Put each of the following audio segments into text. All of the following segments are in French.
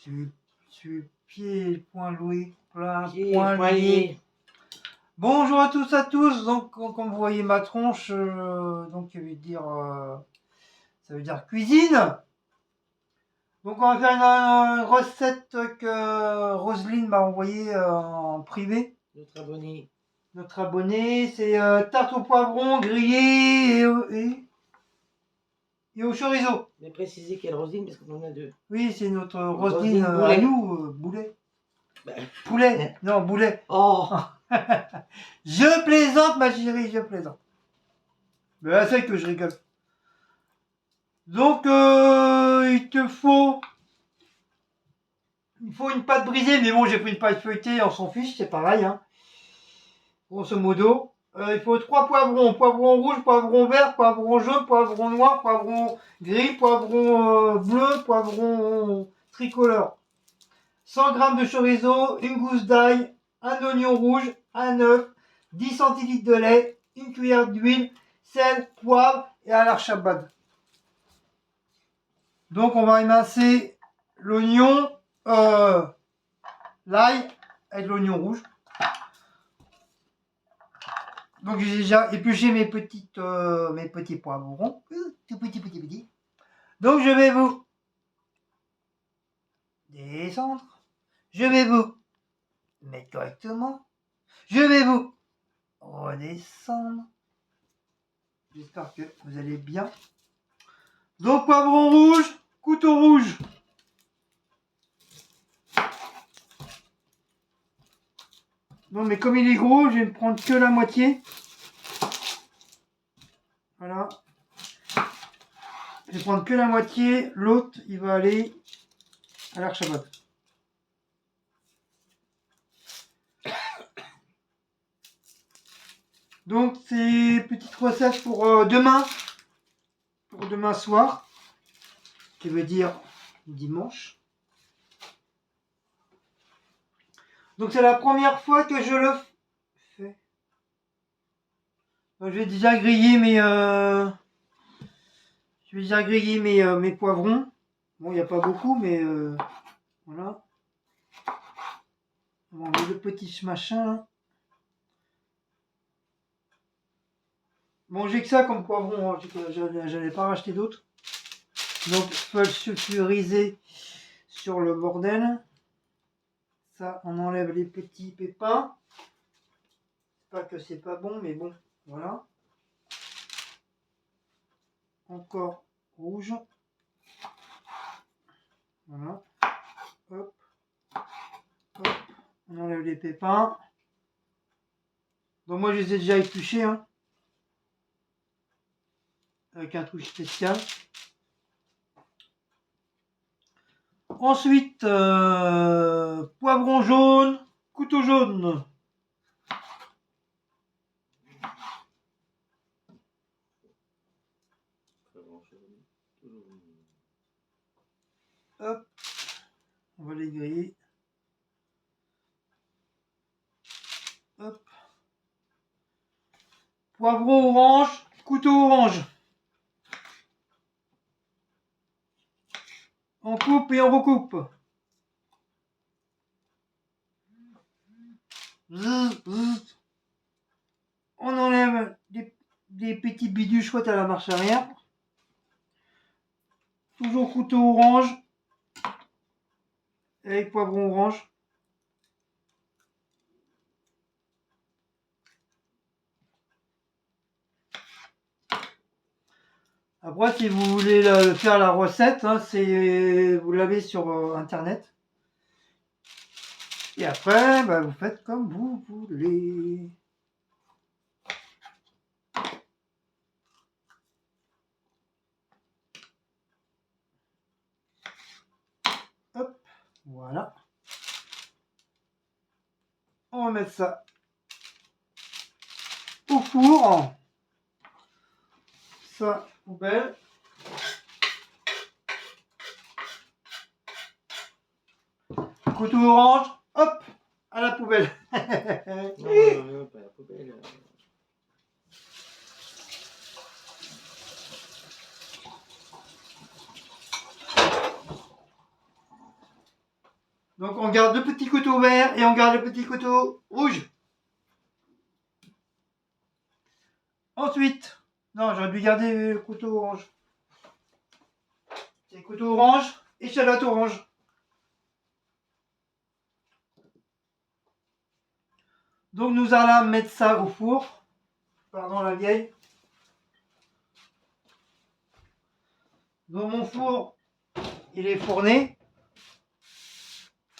Sur pied, point loué, Pied, point point lié. lié. Bonjour à tous. Donc, comme vous voyez ma tronche, donc ça veut dire cuisine. Donc, on va faire une recette que Roselyne m'a envoyée en privé. Notre abonné. C'est tarte au poivron grillé et au chorizo. Mais préciser quelle Roselyne parce qu'on en a deux. Oui, c'est notre Roselyne Roselyne à Boulet. nous, Boulet. Bah. Poulet, non, Boulet. Oh. Je plaisante, ma chérie, je plaisante. Mais là, c'est que je rigole. Donc, il faut une pâte brisée, mais bon, j'ai pris une pâte feuilletée, on s'en fiche, c'est pareil, hein. Grosso modo. Il faut 3 poivrons, poivron rouge, poivron vert, poivron jaune, poivron noir, poivron gris, poivron bleu, poivron tricolore. 100 g de chorizo, une gousse d'ail, un oignon rouge, un œuf, 10 centilitres de lait, une cuillère d'huile, sel, poivre et à l'archabad. Donc on va émincer l'oignon, l'ail avec l'oignon rouge. Donc j'ai déjà épluché mes petits poivrons, tout petits. Donc je vais vous descendre, je vais vous mettre correctement, je vais vous redescendre. J'espère que vous allez bien. Donc poivron rouge, couteau rouge. Non mais comme il est gros, je vais me prendre que la moitié. Voilà. Je vais prendre que la moitié, l'autre il va aller à l'archabad. Donc c'est petite recette pour demain soir, qui veut dire dimanche. Donc c'est la première fois que je le fais. Donc, je vais déjà griller mes poivrons. Bon, il n'y a pas beaucoup, mais voilà. On va enlever le petit machin là. Bon, j'ai que ça comme poivron, hein. Je n'allais pas racheter d'autres. Donc, il faut sulfuriser sur le bordel. Ça, on enlève les petits pépins. Pas que c'est pas bon, mais bon, voilà. Encore rouge. Voilà. Hop. Hop. On enlève les pépins. Donc moi, je les ai déjà épluchés, hein, avec un truc spécial. Ensuite, poivron jaune, couteau jaune. Hop, on va les griller. Hop. Poivron orange, couteau orange. On coupe et on recoupe. On enlève des petits bidules chouettes à la marche arrière. Toujours couteau orange avec poivron orange. Après, si vous voulez faire la recette, hein, vous l'avez sur internet. Et après, bah, vous faites comme vous voulez. Hop, voilà. On va mettre ça au four. Ça, poubelle. Couteau orange, hop, à la poubelle. Non, pas la poubelle. Donc on garde le petit couteau vert et on garde le petit couteau rouge. Ensuite, non, j'aurais dû garder le couteau orange. C'est couteau orange, échalote orange. Donc nous allons mettre ça au four. Pardon la vieille. Donc mon four, il est fourné.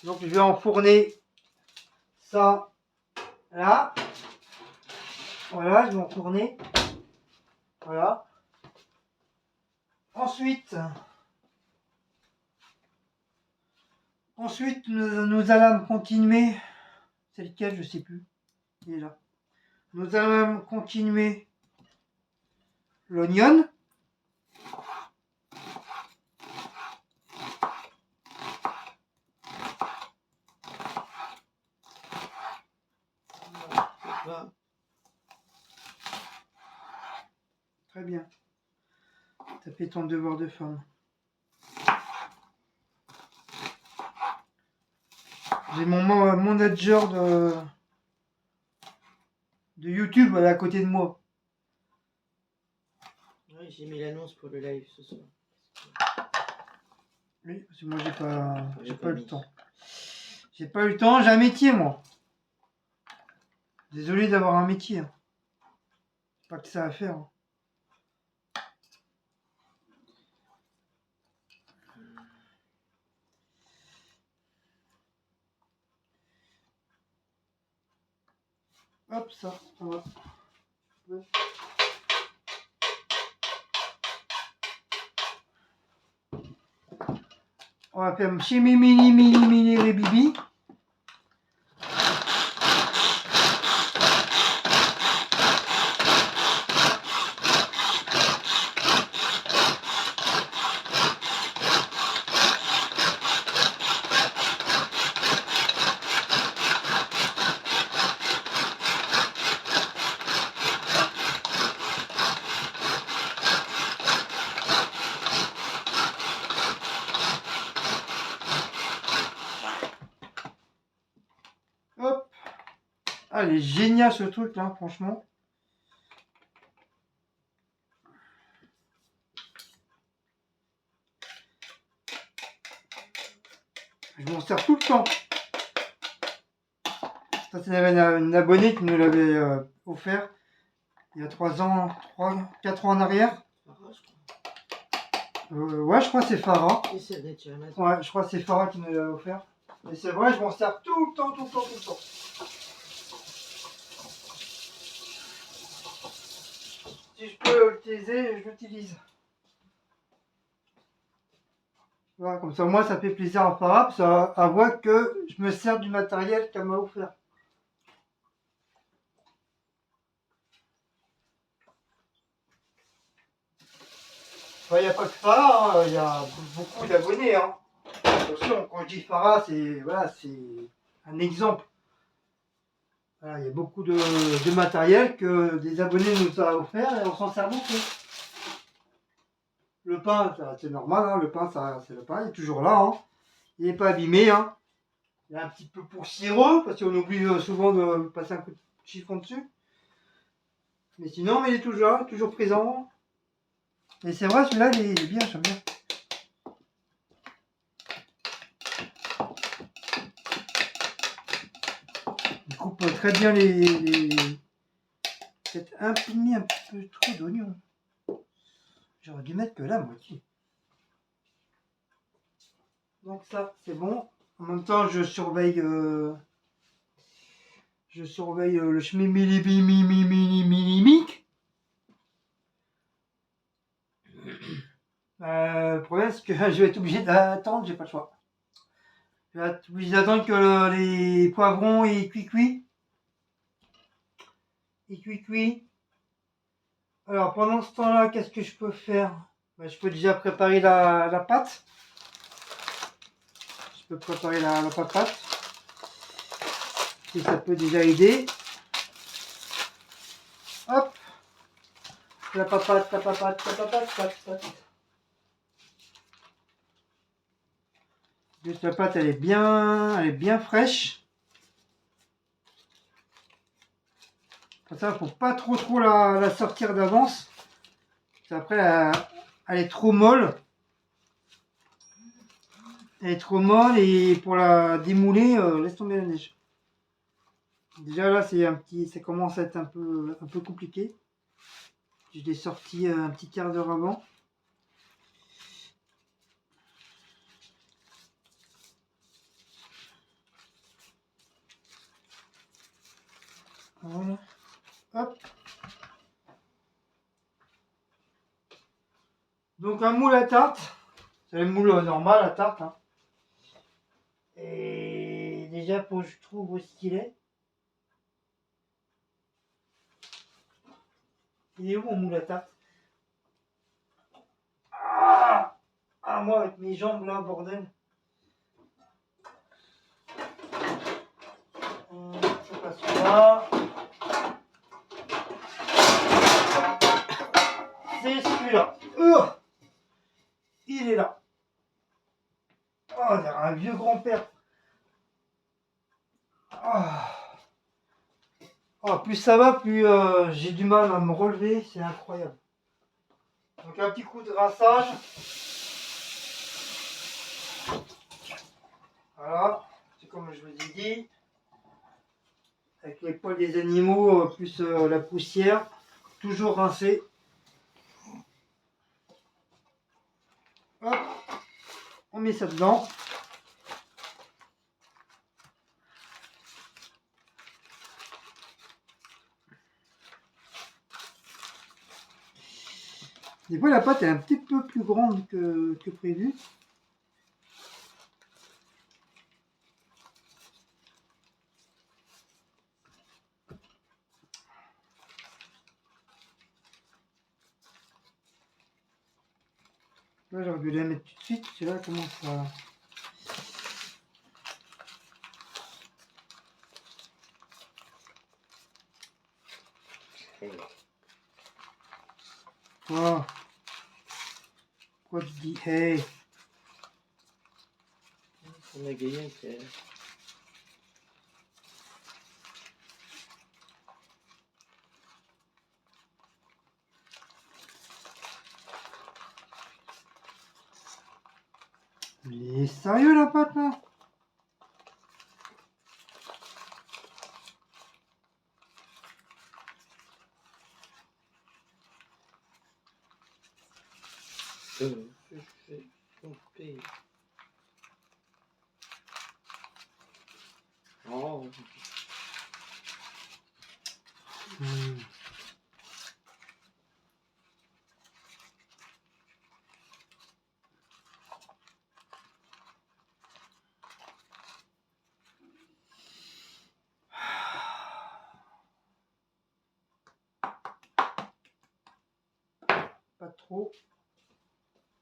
Donc je vais enfourner ça là. Voilà, je vais enfourner. Voilà. Ensuite, nous allons continuer. C'est lequel, je sais plus. Il est là. Nous allons continuer l'oignon. Très bien. T'as fait ton devoir de femme. J'ai mon manager de YouTube à côté de moi. Oui, j'ai mis l'annonce pour le live ce soir. Oui, parce que moi j'ai pas eu le temps. J'ai pas eu le temps, j'ai un métier moi. Désolé d'avoir un métier. Hein. Pas que ça à faire. Hein. Hop, ça va. Ouais. On va faire mini ribibi. Hop. Ah, il est génial ce truc là, franchement. Je m'en sers tout le temps. Ça, c'est une abonnée qui nous l'avait offert il y a 4 ans en arrière. Ouais, je crois que c'est Farah. Ouais, je crois que c'est Farah qui nous l'a offert. Et c'est vrai, je m'en sers tout le temps. Si je peux l'utiliser, je l'utilise. Voilà, comme ça, moi, ça fait plaisir à Farah, parce qu'elle voit que je me sers du matériel qu'elle m'a offert. Il n'y a pas que Farah, il y a beaucoup d'abonnés. Hein. Attention, quand je dis Farah, c'est un exemple. Voilà, il y a beaucoup de matériel que des abonnés nous ont offert et on s'en sert beaucoup. Le pain, c'est normal, hein, le pain, c'est le pain, il est toujours là. Hein. Il n'est pas abîmé. Hein. Il est un petit peu poussiéreux parce qu'on oublie souvent de passer un coup de chiffon dessus. Mais sinon, il est toujours là, toujours présent. Et c'est vrai, celui-là, il est bien, j'aime bien. Il coupe très bien les... Peut-être un peu trop d'oignons. J'aurais dû mettre que la moitié. Donc ça, c'est bon. En même temps, je surveille le schmimilibimimimimic. Le problème, c'est que je vais être obligé d'attendre, j'ai pas le choix. Je vais être obligé d'attendre que les poivrons ils cuit. Ils cuit. Alors pendant ce temps-là, qu'est-ce que je peux faire? Je peux déjà préparer la pâte. Je peux préparer la pâte. Si ça peut déjà aider. Hop. La papate. Je Juste la pâte, elle est bien fraîche. Comme ça, faut pas trop la sortir d'avance. Après, elle est trop molle. Elle est trop molle et pour la démouler, laisse tomber la neige. Déjà là, ça commence à être un peu compliqué. Je l'ai sorti un petit quart d'heure avant. Voilà. Hop. Donc un moule à tarte. C'est le moule normal à tarte. Hein. Et déjà, faut que je trouve où est-ce qu'il est. Il est où mon moule à tarte? Moi avec mes jambes là, bordel. C'est pas celui-là. C'est celui-là. Il est là. Oh, on dirait un vieux grand-père. Plus ça va, plus j'ai du mal à me relever. C'est incroyable. Donc un petit coup de rinçage. Voilà. C'est comme je vous ai dit. Avec les poils des animaux, plus la poussière. Toujours rincé. Hop. On met ça dedans. Des fois, la pâte est un petit peu plus grande que prévu. Là, j'aurais dû la mettre tout de suite. C'est là comment ça. Oh. Quoi tu dis? Hey. On a gagné, c'est... Il est sérieux la pâte là? Je fais tomber. Oh. Pas trop.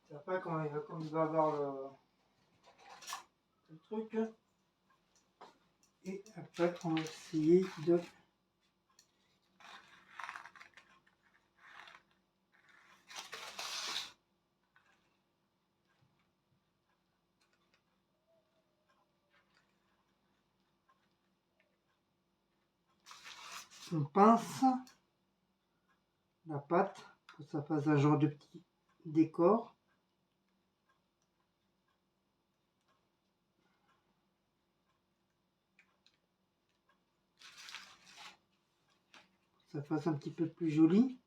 C'est après quand il va avoir le truc. Et après on va essayer de... On pince la pâte pour que ça fasse un genre de petit décor. Ça fasse un petit peu plus joli.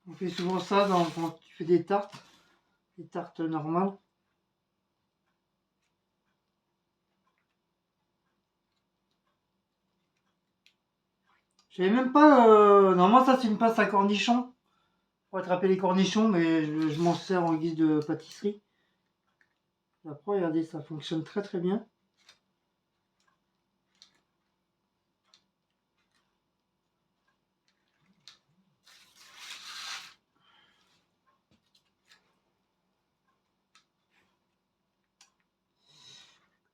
On fait souvent ça quand tu fais des tartes normales. Je savais même pas. Normalement, ça, c'est une passe à cornichons. Pour attraper les cornichons, mais je m'en sers en guise de pâtisserie. Après, regardez, ça fonctionne très très bien.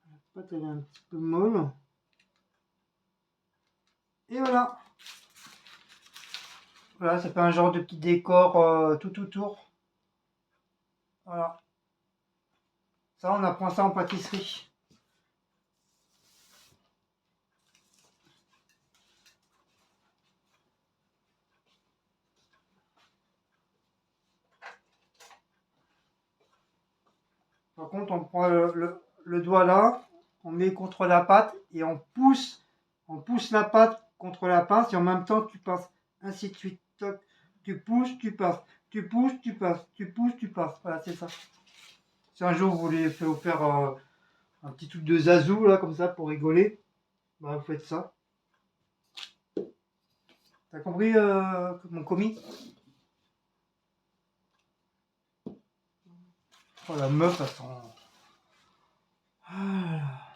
La pâte, elle est un petit peu molle. Et voilà. Voilà, ça fait un genre de petit décor tout autour. Voilà. Ça, on apprend ça en pâtisserie. Par contre, on prend le doigt là, on met contre la pâte et on pousse la pâte contre la pince et en même temps tu passes, ainsi de suite. Toc. Tu pousses, tu passes, tu pousses, tu passes, tu pousses, tu passes. Voilà, c'est ça. Si un jour vous voulez faire un petit truc de zazou là comme ça pour rigoler, bah vous faites ça. T'as compris mon commis? Oh la meuf, elle sent. Ah.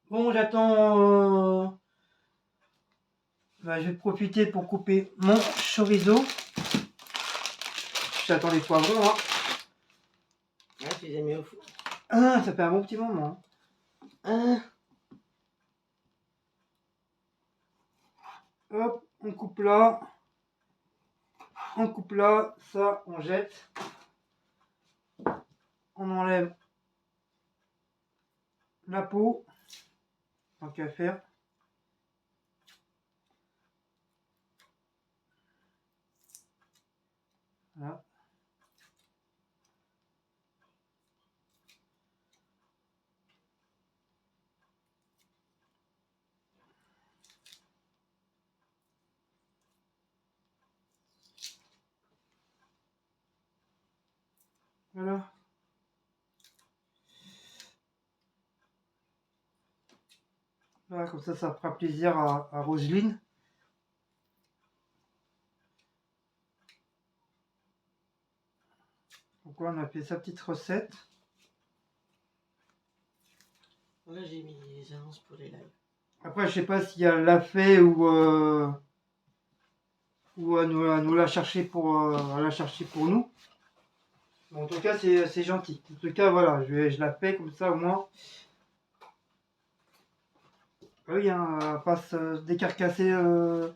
Bon, j'attends. Bah, je vais profiter pour couper mon chorizo. J'attends les poivrons. Hein. Ah, tu les as mis au four. Ah, ça fait un bon petit moment. Ah. Hop, on coupe là. On coupe là. Ça, on jette. On enlève la peau. Tant qu'à faire. Voilà. Voilà. Voilà, comme ça fera plaisir à Roselyne. Donc là, on a fait sa petite recette. Là, j'ai mis les annonces pour les lives. Après, je sais pas si elle l'a fait ou à nous la chercher à la chercher pour nous. Bon, en tout cas, c'est gentil. En tout cas, voilà, je la fais comme ça au moins. Ah oui, hein, pas se décarcasser le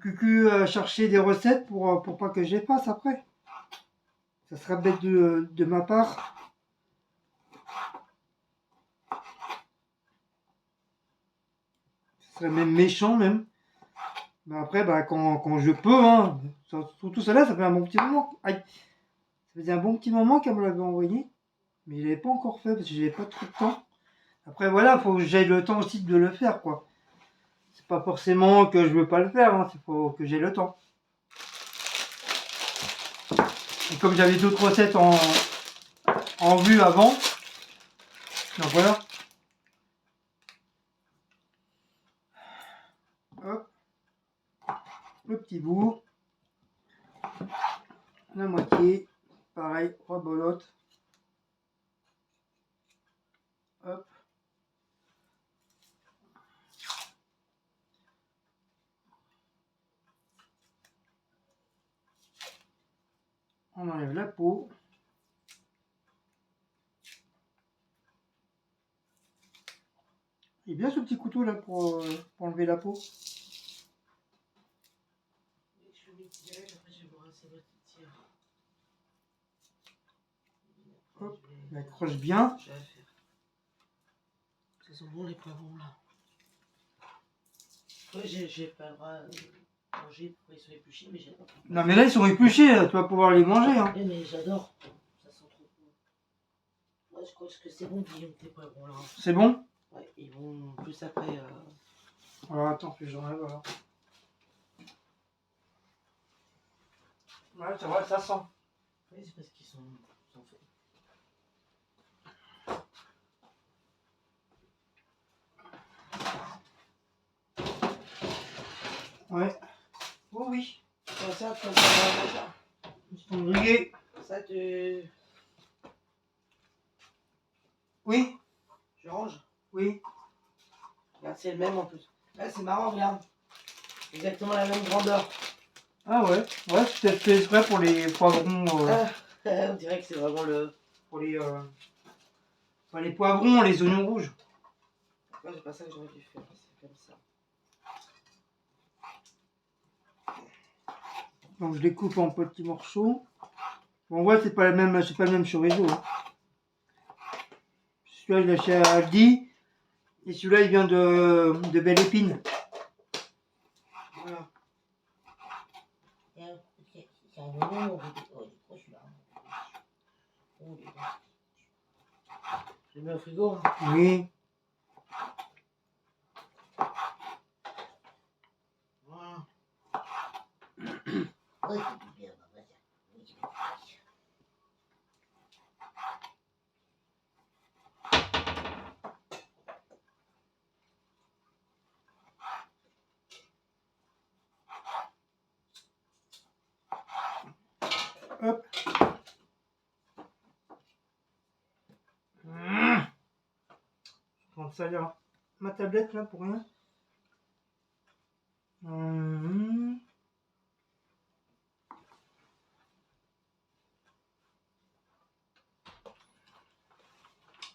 cucu à chercher des recettes pour pas que je les fasse après. Ça serait bête de ma part. Ce serait même méchant même. Mais après, bah, quand je peux, hein, surtout celle-là, ça fait un bon petit moment. Aïe, ça faisait un bon petit moment qu'elle me l'avait envoyé. Mais je l'avais pas encore fait parce que j'avais pas trop de temps. Après, voilà, faut que j'aie le temps aussi de le faire, quoi. C'est pas forcément que je veux pas le faire, hein, c'est faut que j'ai le temps. Et comme j'avais d'autres recettes en vue avant, donc voilà. Hop, le petit bout, la moitié, pareil, rebolote. Hop. On enlève la peau. Il est bien ce petit couteau là pour enlever la peau. Je vais tirer, après je vais vous rincer votre tire. Hop, il accroche bien. Je vais la faire. Ça sent bon les poivrons là. Ouais, j'ai pas le droit de manger pour qu'ils soient épluchés, mais j'adore. Non mais là ils sont épluchés, tu vas pouvoir les manger. Hein. Ouais, mais j'adore. Ça sent trop bon. Moi je crois que c'est bon, Guillaume, tes poivrons là. C'est bon? Ouais, ils vont plus après. Alors attends, que j'enlève voilà. Ouais, c'est vrai, ça sent. Oui, c'est parce qu'ils sont faits. Ouais. Oh oui. Comme ça. Ils sont grillés. Ça, tu... Oui. Je range. Oui. Regarde, c'est le même en plus. Là, c'est marrant, regarde. Exactement la même grandeur. Ah ouais. Ouais, c'est peut-être fait exprès pour les poivrons. On dirait que c'est vraiment le... Pour les poivrons, les oignons rouges. Moi, c'est pas ça que j'aurais dû faire. C'est comme ça. Donc je les coupe en petits morceaux. Bon, ouais, c'est pas le même chorizo. Hein. Celui-là, je l'ai acheté à Aldi. Et celui-là, il vient de Belle Épine. Voilà. C'est un oignon. Oh, il est trop celui-là. Oh, il est bon. Je le mets au frigo. Hein. Oui. Voilà. Oui, c'est bien. Hop. Je prends ça là. Ma tablette là pour rien.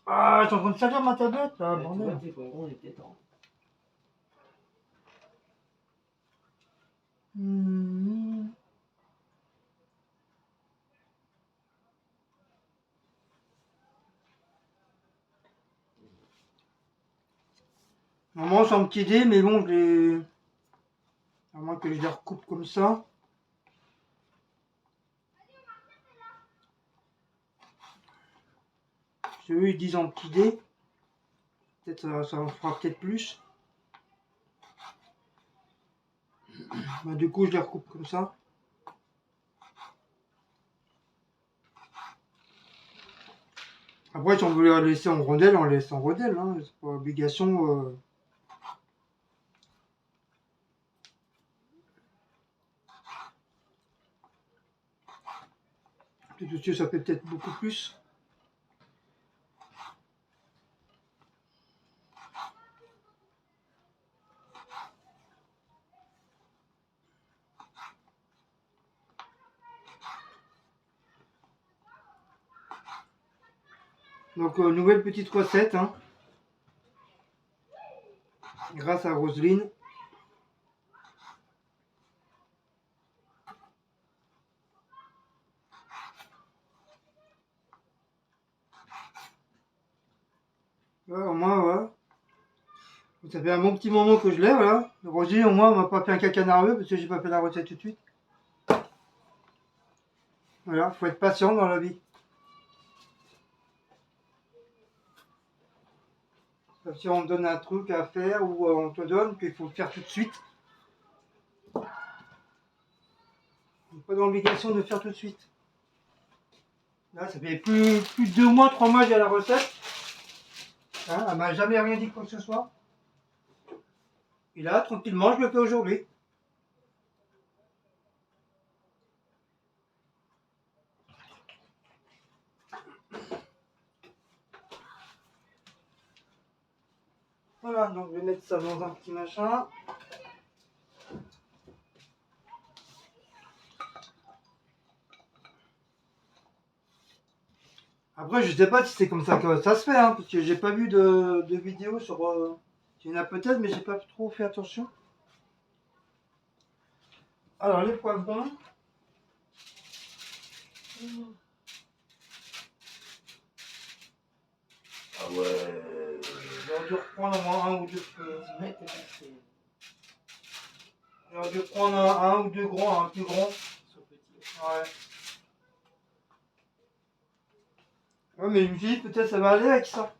Ah, je suis en train de salir ma tablette là, Tu vois, bordel. tes poivrons, il était temps. Normalement, c'est un petit dé, mais bon, je les. À moins que je les recoupe comme ça. Parce que eux, ils disent en petit dé. Peut-être ça en fera peut-être plus. Bah, du coup, je les recoupe comme ça. Après, si on veut les laisser en rondelles, on les laisse en rondelles. Hein. C'est pas obligation. Peut-être aussi, ça fait peut-être beaucoup plus. Donc, nouvelle petite recette. Hein. Grâce à Roselyne. Ouais, au moins, ouais. Ça fait un bon petit moment que je l'ai, voilà. Roger, au moins, on m'a pas fait un caca nerveux parce que j'ai pas fait la recette tout de suite. Voilà, faut être patient dans la vie. Parce que si on te donne un truc à faire ou on te donne qu'il faut le faire tout de suite. On n'a pas d'obligation de le faire tout de suite. Là, ça fait plus de 2 mois, 3 mois que j'ai la recette. Hein, elle m'a jamais rien dit quoi que ce soit. Et là, tranquillement, je le fais aujourd'hui. Voilà, donc je vais mettre ça dans un petit machin. Après, je sais pas si c'est comme ça que ça se fait, hein, parce que j'ai pas vu de vidéo sur. Il y en a peut-être, mais j'ai pas trop fait attention. Alors, les poivrons. Ah ouais. J'aurais dû reprendre au moins un ou deux. Ouais, t'as dit que c'est... J'aurais dû prendre un ou deux grands, un plus grand. Ils sont petits. Ouais. Ouais, mais je me dis, peut-être ça va aller avec ça.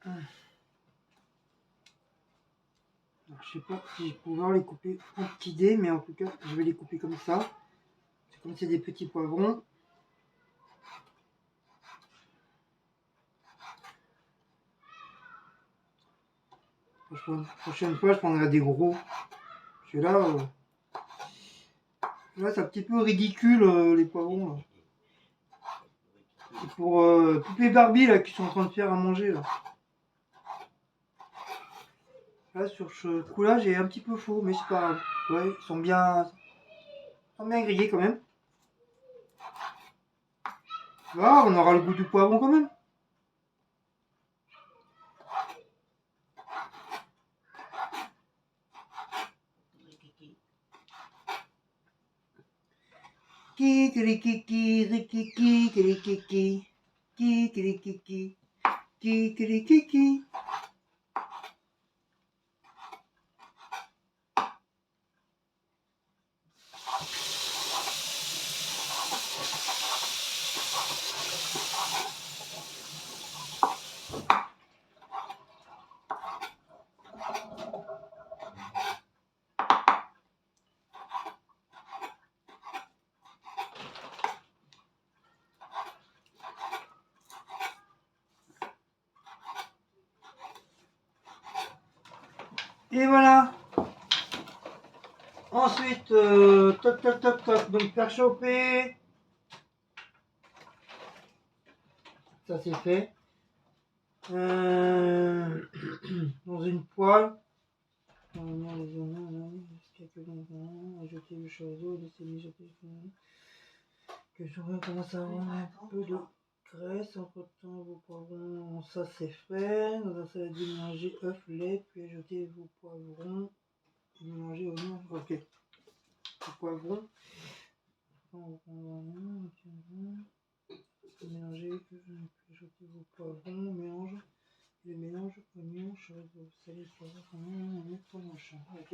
Alors, je sais pas si je vais pouvoir les couper en petits dés, mais en tout cas, je vais les couper comme ça. C'est comme c'est des petits poivrons. Prochaine fois, je prendrai des gros. Parce que là c'est un petit peu ridicule, les poivrons. Là. C'est pour Poupée Barbie là, qui sont en train de faire à manger. Là, sur ce coup-là, j'ai un petit peu faux, mais c'est pas grave. Ouais, ils sont bien grillés quand même. Là, on aura le goût du poivron quand même. Kikirikiki, rikiki, kirikiki, kikirikiki, kikirikiki. Et voilà. Ensuite, toc toc toc toc, donc faire chauffer. Ça c'est fait. Dans une poêle. Ajouter le chorizo, laisser mijoter. Que je commence à avoir un peu de graisse. Entre temps, vos poivrons, ça c'est fait. Dans un salade, mélanger œuf, lait, puis ajouter vos poivrons. Mélanger oignons. Ok. Les poivrons. Mélanger, puis ajouter vos poivrons. Mélange. Le mélange oignon, chorizo, salé, poivron, machin. Ok.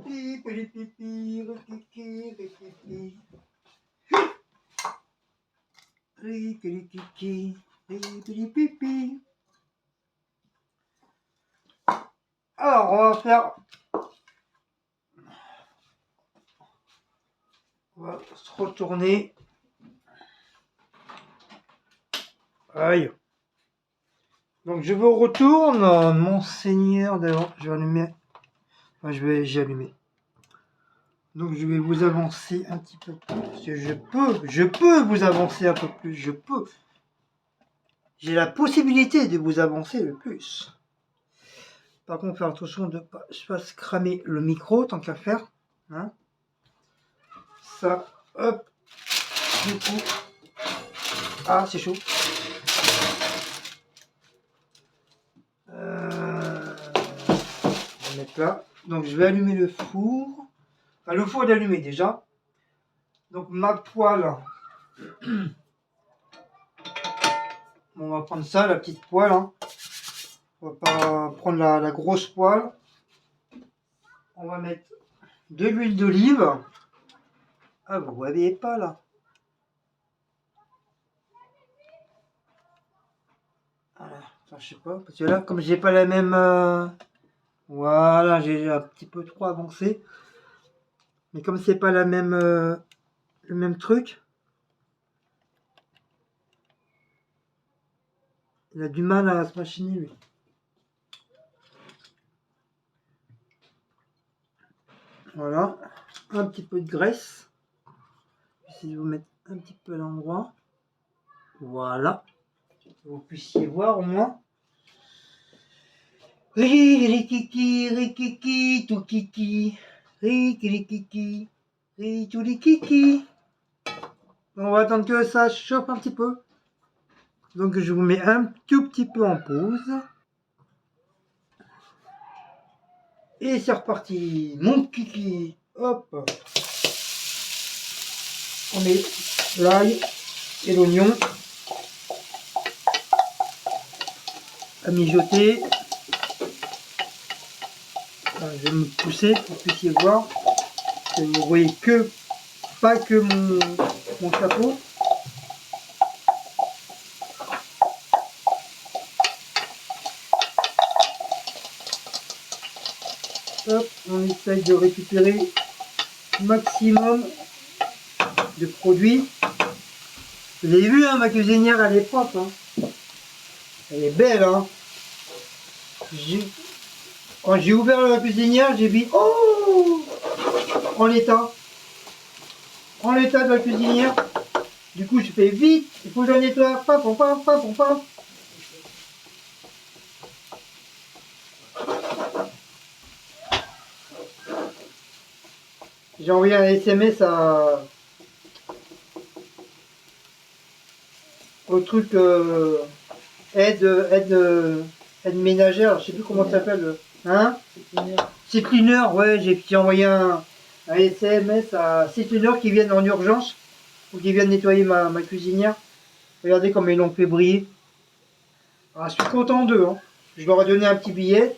Pipi, pipi, rikiki, rikiki. Rikiki, rikiki, pipi. Alors, on va faire. On va se retourner. Aïe. Donc je vous retourne, mon seigneur. D'abord, je vais allumer. Enfin, j'ai allumé. Donc je vais vous avancer un petit peu plus. Parce que je peux vous avancer un peu plus. Je peux. J'ai la possibilité de vous avancer le plus. Par contre, faire attention de ne pas se fasse cramer le micro tant qu'à faire. Hein. Ça, hop. Du coup. Ah, c'est chaud. On va mettre là. Donc je vais allumer le four. Enfin, le four est allumé déjà. Donc ma poêle. On va prendre ça, la petite poêle. Hein. On va pas prendre la grosse poêle. On va mettre de l'huile d'olive. Ah, vous voyez pas là. Voilà. Enfin, je sais pas. Parce que là, comme j'ai pas la même. Voilà, j'ai un petit peu trop avancé. Mais comme c'est pas la même. Le même truc. Il a du mal à se machiner lui. Voilà. Un petit peu de graisse. J'essaie de vous mettre un petit peu à l'endroit. Voilà. Que vous puissiez voir au moins. Rikiki, rikiki, tout kiki. Rikiki, rikiki. On va attendre que ça chauffe un petit peu. Donc je vous mets un tout petit peu en pause. Et c'est reparti. Mon kiki. Hop. On met l'ail et l'oignon à mijoter. Alors, je vais me pousser pour que vous puissiez voir. Que vous voyez que pas que mon chapeau. Hop, on essaye de récupérer maximum de produits. Vous avez vu, hein, ma cuisinière, elle est propre. Hein. Elle est belle. Hein. Quand j'ai ouvert la cuisinière, j'ai dit oh, en l'état. En l'état de la cuisinière. Du coup, je fais vite. Il faut que je la nettoie. Pam, pam, pam, pam, pam. J'ai envoyé un SMS au truc aide ménagère, je sais plus comment ça s'appelle. Hein? Cleaner, ouais, j'ai envoyé un SMS à Cleaner qui viennent en urgence ou qui viennent nettoyer ma cuisinière. Regardez comme ils l'ont fait briller. Ah, je suis content d'eux. Hein. Je leur ai donné un petit billet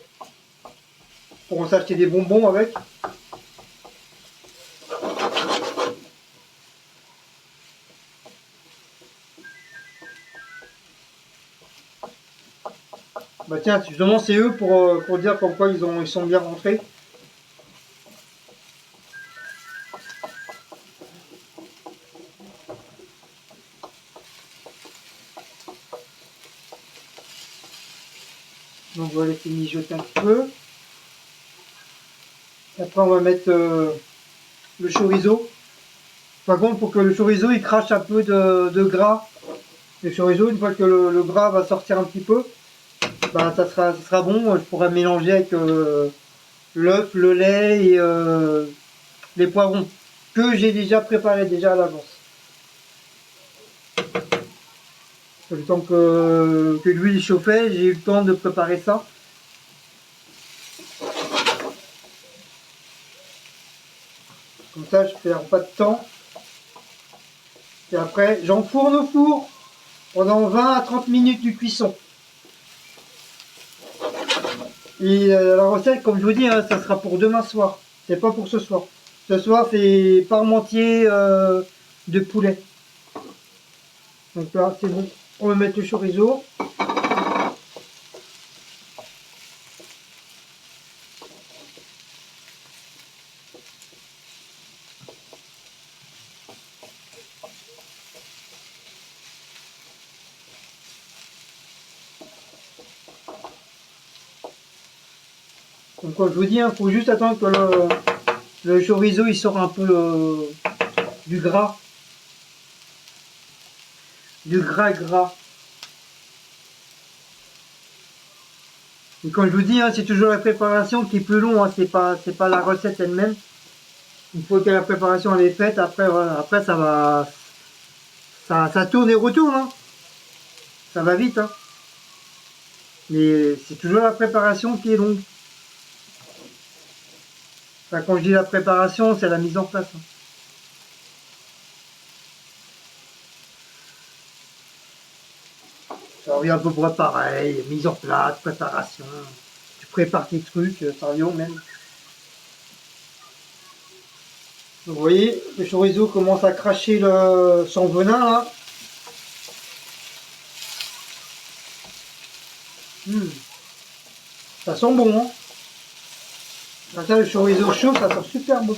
pour s'acheter des bonbons avec. Bah tiens, justement c'est eux pour dire comme quoi ils sont bien rentrés. Donc on va laisser mijoter un petit peu. Après on va mettre le chorizo. Par contre pour que le chorizo il crache un peu de gras. Le chorizo, une fois que le gras va sortir un petit peu, bah, ça sera bon. Je pourrais mélanger avec l'œuf, le lait et les poivrons que j'ai déjà préparé déjà à l'avance. Le temps que l'huile chauffait, j'ai eu le temps de préparer ça. Comme ça, je ne perds pas de temps. Et après, j'enfourne au four pendant 20 à 30 minutes de cuisson. Et la recette, comme je vous dis, hein, ça sera pour demain soir. C'est pas pour ce soir. Ce soir, c'est parmentier de poulet. Donc là, c'est bon. On va mettre le chorizo. Donc comme je vous dis, il faut juste attendre que le chorizo il sort un peu du gras. Du gras. Et comme je vous dis, hein, c'est toujours la préparation qui est plus long, hein, c'est pas la recette elle-même. Une fois que la préparation elle est faite, après voilà, après ça tourne et retourne, hein. Ça va vite, hein. Mais c'est toujours la préparation qui est longue. Enfin, quand je dis la préparation, c'est la mise en place. Hein. Ça revient à peu près pareil, mise en place, préparation. Tu prépares tes trucs, ça revient au même. Donc, vous voyez, le chorizo commence à cracher son venin là. Ça sent bon, hein. Quand le chorizo chaud, ça sent super bon.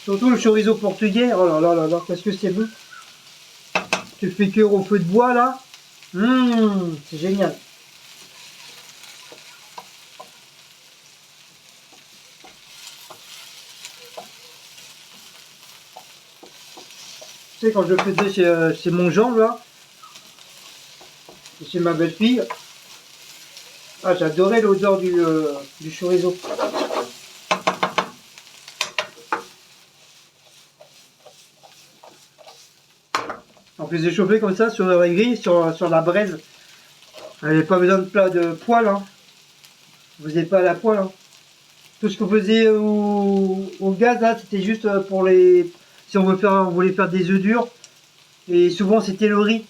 Surtout le chorizo portugais, oh là là là là, qu'est-ce que c'est bon. Tu le fais cuire au feu de bois là. C'est génial. Tu sais, quand je le faisais chez mon gendre là, chez ma belle-fille, ah, j'adorais l'odeur du chorizo. On faisait chauffer comme ça sur la grille, sur la braise. Elle n'avait pas besoin de poêle. Hein. Vous n'avez pas à la poêle. Hein. Tout ce qu'on faisait au gaz, là, c'était juste pour les... Si on voulait faire des œufs durs. Et souvent, c'était le riz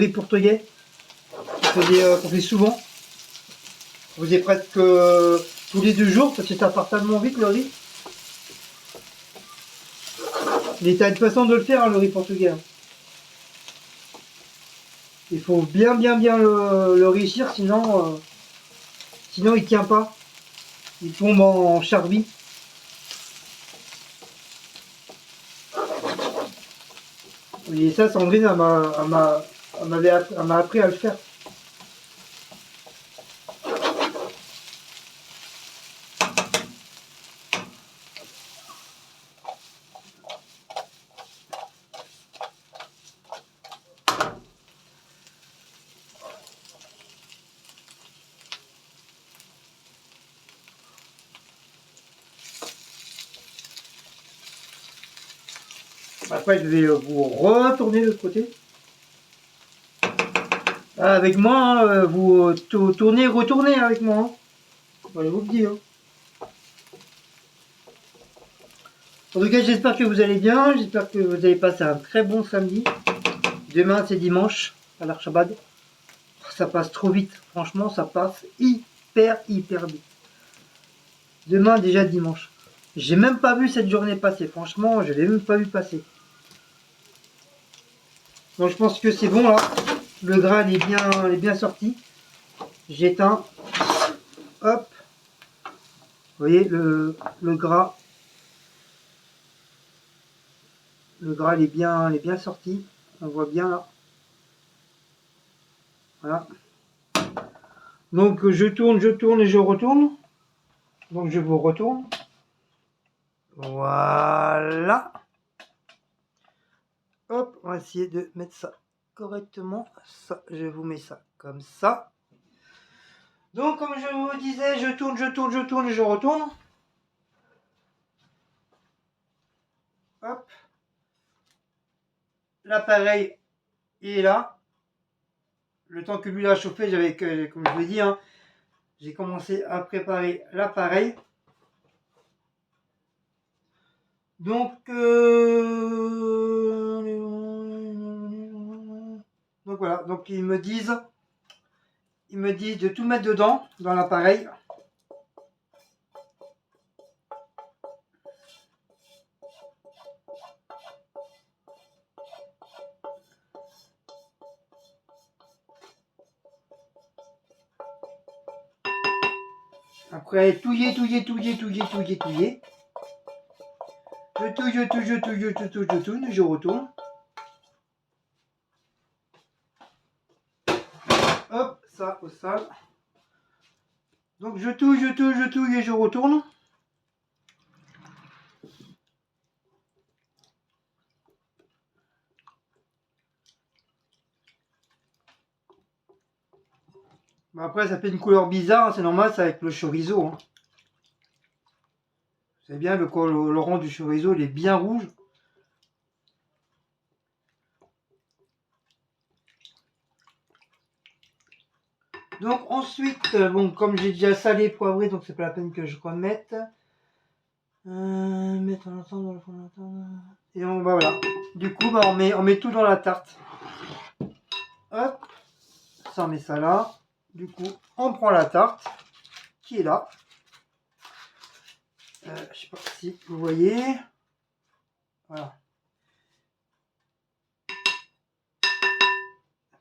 portugais. Qu'on fait souvent. On faisait presque tous les 2 jours, parce que ça part tellement vite, le riz. Mais t'as une façon de le faire, hein, le riz portugais. Hein. Il faut bien le réussir, sinon il tient pas. il tombe en charbie. Et ça, Sandrine, elle m'a appris à le faire. Après, je vais vous retourner de l'autre côté. Ah, avec moi, vous tournez, retournez avec moi. Hein. Voilà, je vous le dis. Hein. En tout cas, j'espère que vous allez bien. J'espère que vous avez passé un très bon samedi. Demain, c'est dimanche à l'Archabad. Ça passe trop vite. Franchement, ça passe hyper vite. Demain, déjà dimanche. J'ai même pas vu cette journée passer. Franchement, je l'ai même pas vu passer. Donc, je pense que c'est bon là. Le gras, il est bien sorti. J'éteins. Hop. Vous voyez, le gras. Le gras, il est bien sorti. On voit bien là. Voilà. Donc, je tourne et je retourne. Donc, je vous retourne. Voilà. Hop, on va essayer de mettre ça correctement. Ça, je vous mets ça comme ça. Donc, comme je vous disais, je tourne et je retourne. Hop. L'appareil est là. Le temps que lui a chauffé, j'avais, comme je vous l'ai dit, hein, j'ai commencé à préparer l'appareil. Donc, voilà. Donc ils me disent de tout mettre dedans, dans l'appareil. Après, touiller. Je touille, je retourne. Hop, ça au sale. Donc je touille et je retourne. Bon, après, ça fait une couleur bizarre, hein, c'est normal, c'est avec le chorizo. Hein. C'est bien, le rond du chorizo, il est bien rouge. Donc ensuite, bon, comme j'ai déjà salé, poivré, donc c'est pas la peine que je remette. Mettre en ensemble dans le fond de la tarte. Et on va voilà. Du coup, bah, on met tout dans la tarte. Hop, ça on met ça là. Du coup, on prend la tarte qui est là. Je sais pas si vous voyez. Voilà.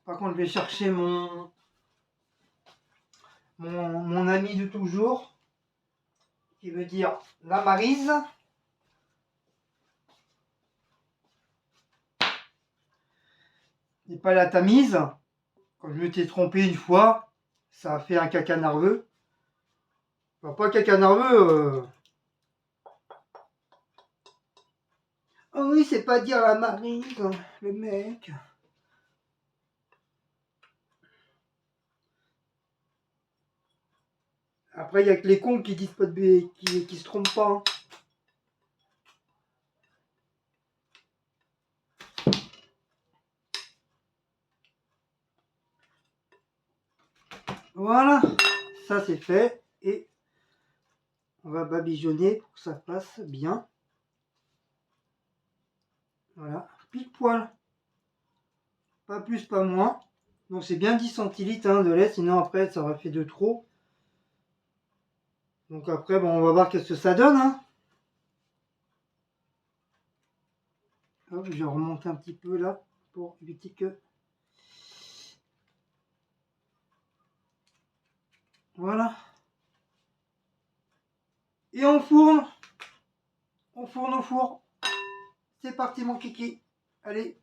Par contre, je vais chercher mon ami de toujours, qui veut dire la Maryse. Et pas la Tamise. Quand je m'étais trompé une fois, ça a fait un caca nerveux. Enfin, pas caca nerveux. Oh oui, c'est pas dire la Maryse, le mec. Après, il y a que les cons qui disent pas de B, qui se trompent pas. Hein. Voilà, ça c'est fait. Et on va babigeonner pour que ça passe bien. Voilà, pile poil. Pas plus, pas moins. Donc c'est bien 10 centilitres hein, de lait, sinon après ça aurait fait de trop. Donc après, bon, on va voir qu'est-ce que ça donne. Hein. Hop, je vais remonter un petit peu là pour éviter que... Voilà. Et on fourne. On fourne au four. C'est parti mon kiki. Allez.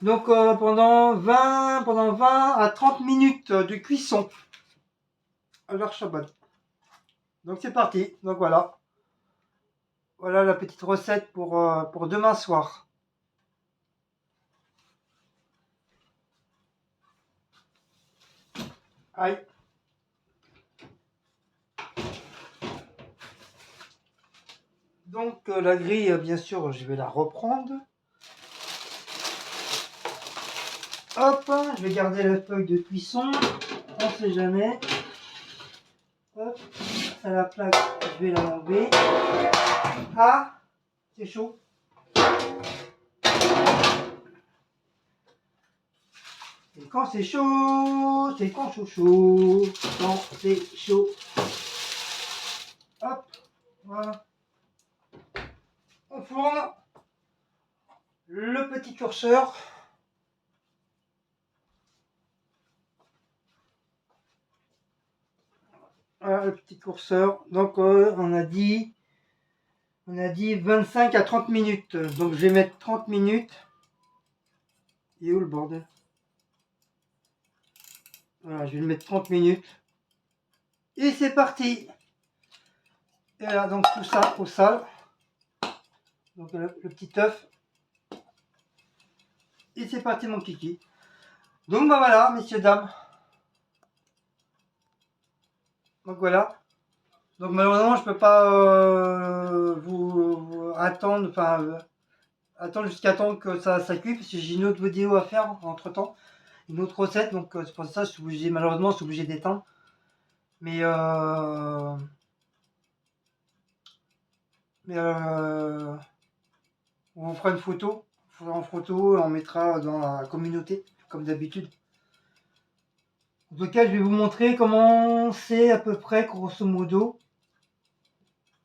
Donc pendant 20 à 30 minutes de cuisson. Alors Chabot. Donc c'est parti. Donc voilà. Voilà la petite recette pour demain soir. Aïe. Donc la grille, bien sûr, je vais la reprendre. Hop, je vais garder la feuille de cuisson. On sait jamais. Hop, à la plaque, je vais la enlever. Ah, c'est chaud. Et quand c'est chaud, c'est quand chaud. Quand c'est chaud. Hop, voilà. On fourne le petit curseur. Voilà le petit curseur. Donc on a dit 25 à 30 minutes. Donc je vais mettre 30 minutes. Et où le bordel? Voilà, je vais le mettre 30 minutes. Et c'est parti. Et là, donc tout ça au sale. Donc le petit œuf. Et c'est parti mon kiki. Donc bah voilà, messieurs, dames. Donc voilà. Donc malheureusement, je peux pas vous attendre, attendre jusqu'à temps que ça cuit, parce que j'ai une autre vidéo à faire entre temps, une autre recette, donc c'est pour ça que je suis obligé, malheureusement, je suis obligé d'éteindre. Mais on vous fera une photo, en photo, et on mettra dans la communauté, comme d'habitude. En tout cas, je vais vous montrer comment c'est à peu près, grosso modo,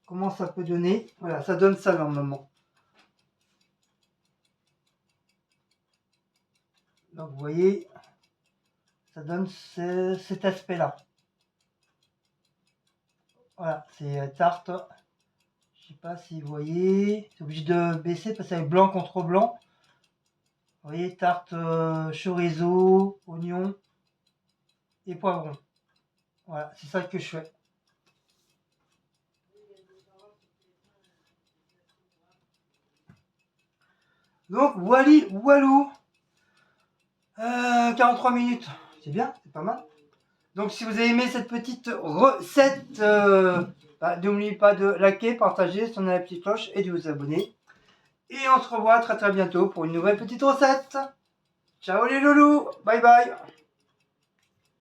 comment ça peut donner. Voilà, ça donne ça normalement. Donc vous voyez, ça donne cet aspect-là. Voilà, c'est tarte. Je sais pas si vous voyez, c'est obligé de baisser parce que c'est blanc contre blanc. Vous voyez, tarte chorizo, oignon et poivron. Voilà, c'est ça que je fais. Donc voilà, voilou. 43 minutes, c'est bien, c'est pas mal. Donc si vous avez aimé cette petite recette, n'oubliez pas de liker, partager, sonner la petite cloche et de vous abonner. Et on se revoit très bientôt pour une nouvelle petite recette. Ciao les loulous, bye bye.